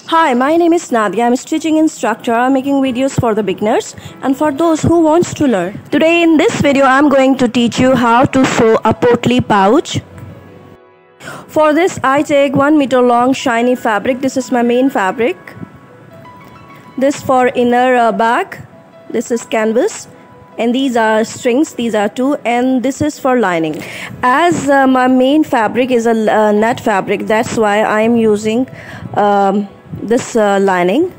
Hi, my name is Nadia. I'm a stitching instructor. I'm making videos for the beginners and for those who wants to learn. Today in this video, I'm going to teach you how to sew a potli pouch. For this, I take 1 meter long shiny fabric. This is my main fabric. This for inner bag. This is canvas. And these are strings, these are two, and this is for lining. As my main fabric is a net fabric, that's why I am using this lining.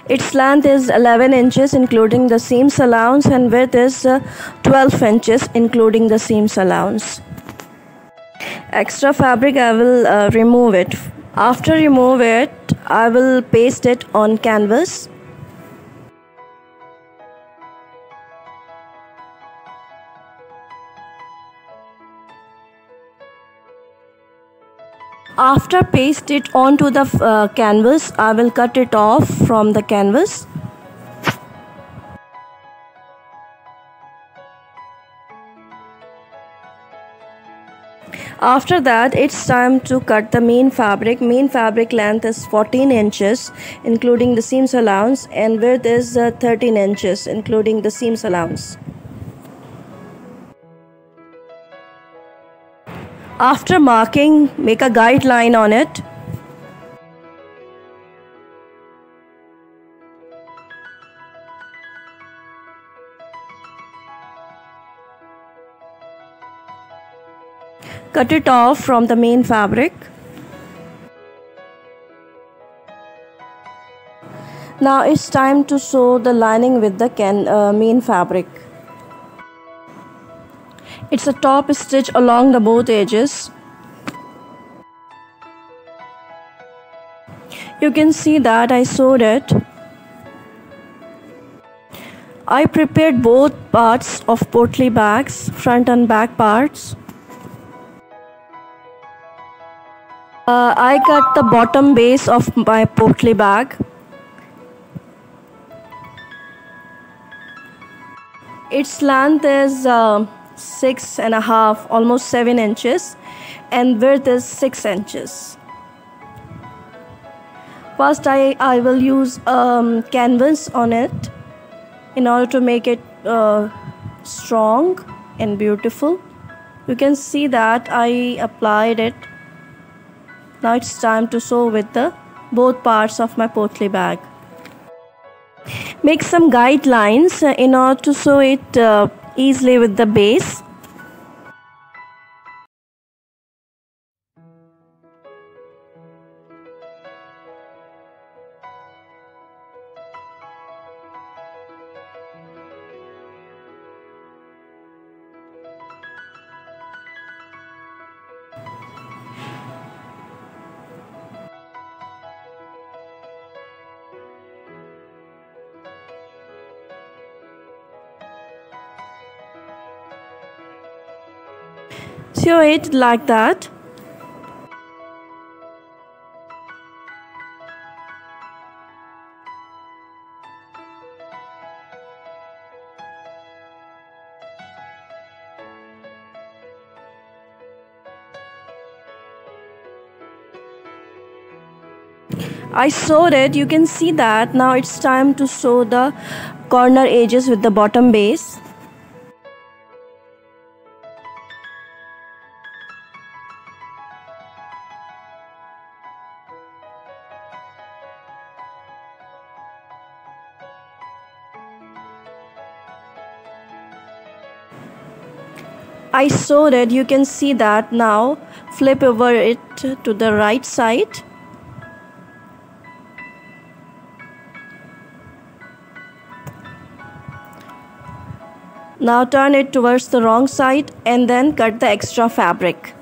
Its length is 11 inches including the seams allowance, and width is 12 inches including the seams allowance. Extra fabric, I will remove it. After remove it, I will paste it on canvas. After paste it onto the canvas, I will cut it off from the canvas. After that, it's time to cut the main fabric. Main fabric length is 14 inches including the seams allowance, and width is 13 inches including the seams allowance. After marking, make a guideline on it. Cut it off from the main fabric. Now it's time to sew the lining with the main fabric. It's a top stitch along the both edges. You can see that I sewed it. I prepared both parts of potli bags, front and back parts. I cut the bottom base of my potli bag. Its length is 6.5, almost 7 inches, and width is 6 inches. First, I will use canvas on it in order to make it strong and beautiful. You can see that I applied it. Now it's time to sew with the both parts of my potli bag. Make some guidelines in order to sew it easily with the base. Sew it like that. I sewed it. You can see that. Now it's time to sew the corner edges with the bottom base. I sewed it. You can see that. Now flip over it to the right side. Now turn it towards the wrong side and then cut the extra fabric.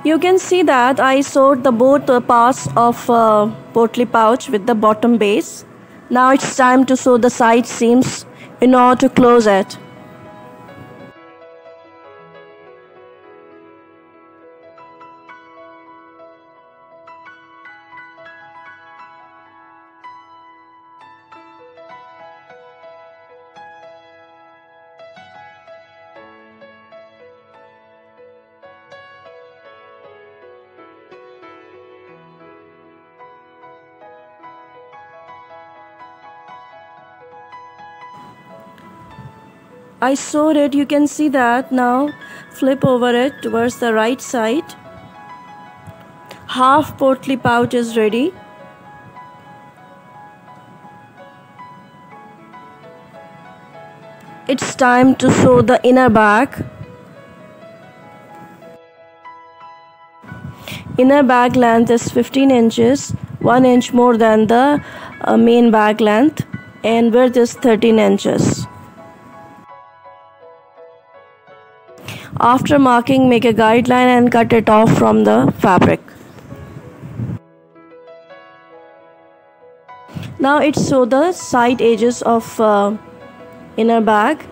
You can see that I sewed the both parts of potli pouch with the bottom base. Now it's time to sew the side seams in order to close it. I sewed it. You can see that now. Flip over it towards the right side. Half Potli pouch is ready. It's time to sew the inner bag. Inner bag length is 15 inches, 1 inch more than the main bag length, and width is 13 inches. After marking, make a guideline and cut it off from the fabric. Now it's sew the side edges of inner bag.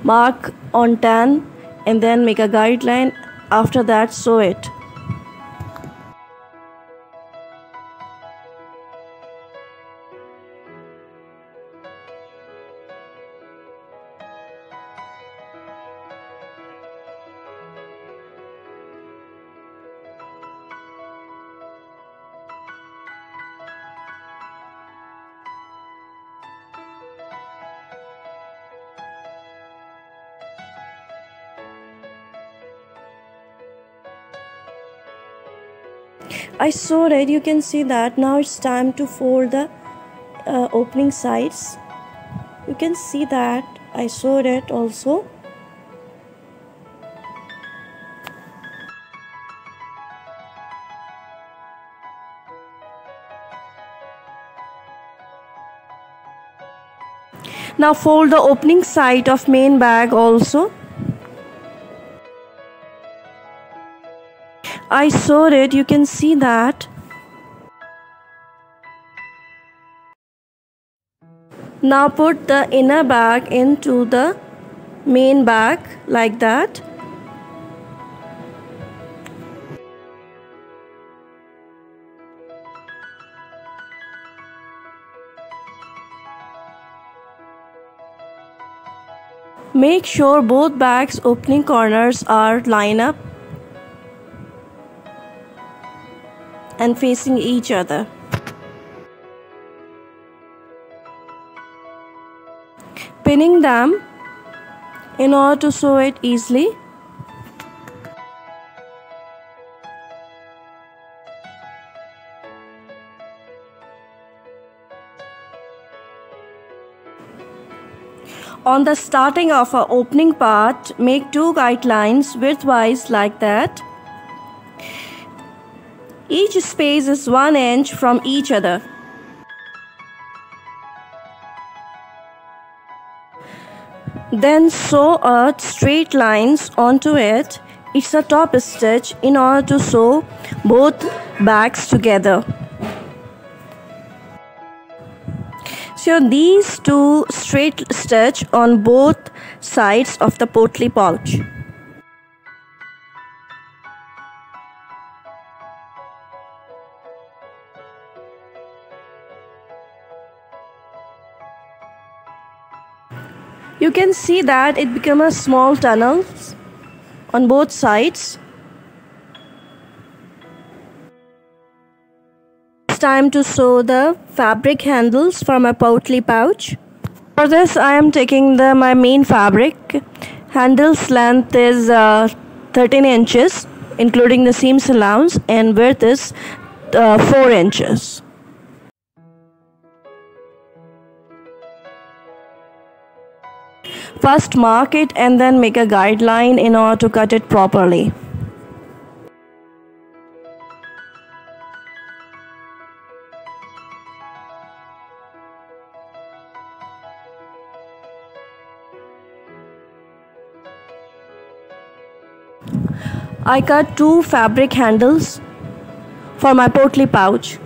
Mark on tan and then make a guideline. After that, sew it. I sewed it. You can see that. Now it's time to fold the opening sides. You can see that I sewed it also. Now fold the opening side of main bag also. I sewed it. You can see that. Now put the inner bag into the main bag like that. Make sure both bags' opening corners are lined up and facing each other. Pinning them in order to sew it easily. On the starting of our opening part, make 2 guidelines widthwise like that. Each space is 1 inch from each other. Then sew a straight lines onto it. It's a top stitch in order to sew both bags together. So these 2 straight stitch on both sides of the Potli pouch. You can see that it became a small tunnels on both sides. It's time to sew the fabric handles for my Potli pouch. For this I am taking my main fabric. Handles length is 13 inches including the seams allowance, and width is 4 inches. First mark it and then make a guideline in order to cut it properly. I cut 2 fabric handles for my Potli pouch.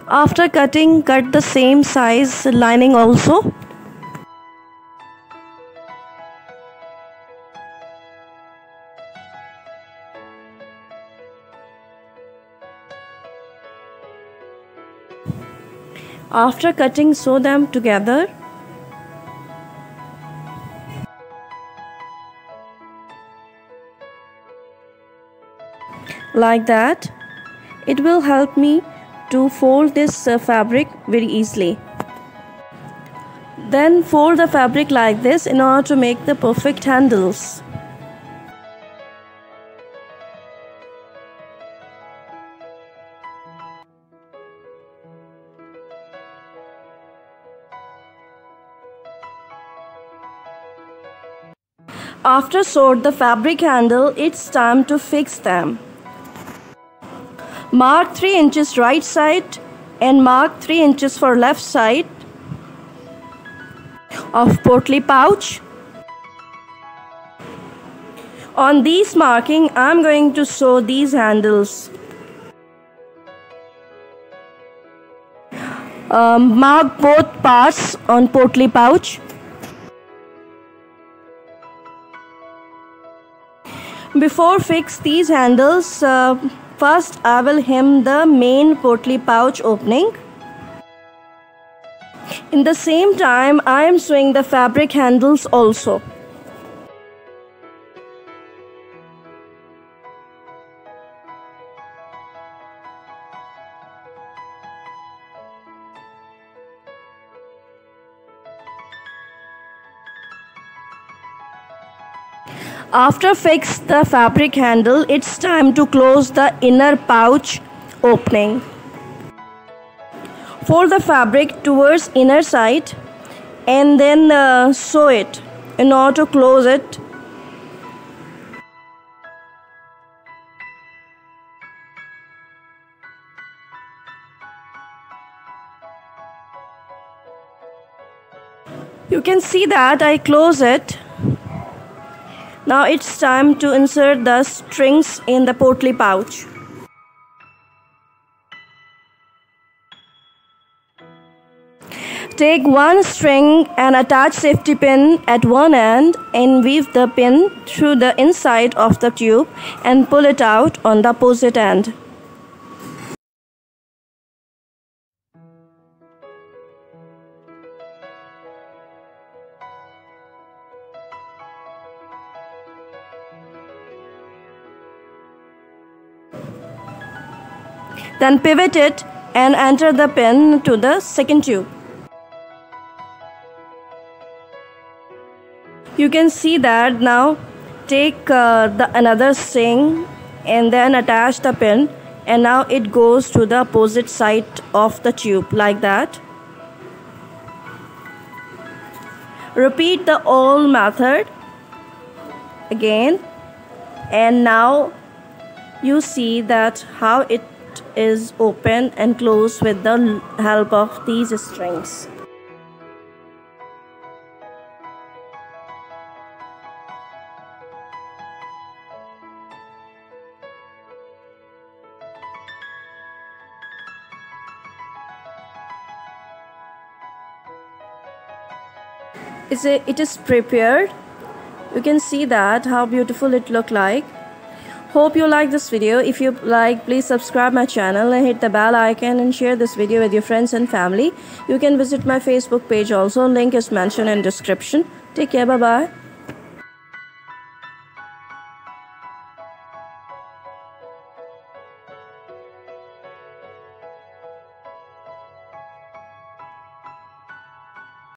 After cutting, cut the same size lining also. After cutting, sew them together. Like that. It will help me to fold this fabric very easily. Then fold the fabric like this in order to make the perfect handles. After sewed the fabric handle, it's time to fix them. Mark 3 inches right side and mark 3 inches for left side of potli pouch. On these marking, I'm going to sew these handles. Mark both parts on potli pouch. Before fix these handles, first I will hem the main potli pouch opening. In the same time, I am sewing the fabric handles also. After fix the fabric handle, it's time to close the inner pouch opening. Fold the fabric towards inner side and then sew it in order to close it. You can see that I close it. Now it's time to insert the strings in the potli pouch. Take one string and attach safety pin at one end and weave the pin through the inside of the tube and pull it out on the opposite end. Then pivot it and enter the pin to the second tube. You can see that now. Take another string and then attach the pin, and now it goes to the opposite side of the tube like that. Repeat the whole method again, and now you see that how it is open and closed with the help of these strings. It is prepared. You can see that how beautiful it look like. Hope you like this video. If you like, please subscribe my channel and hit the bell icon and share this video with your friends and family. You can visit my Facebook page also. Link is mentioned in description. Take care. Bye bye.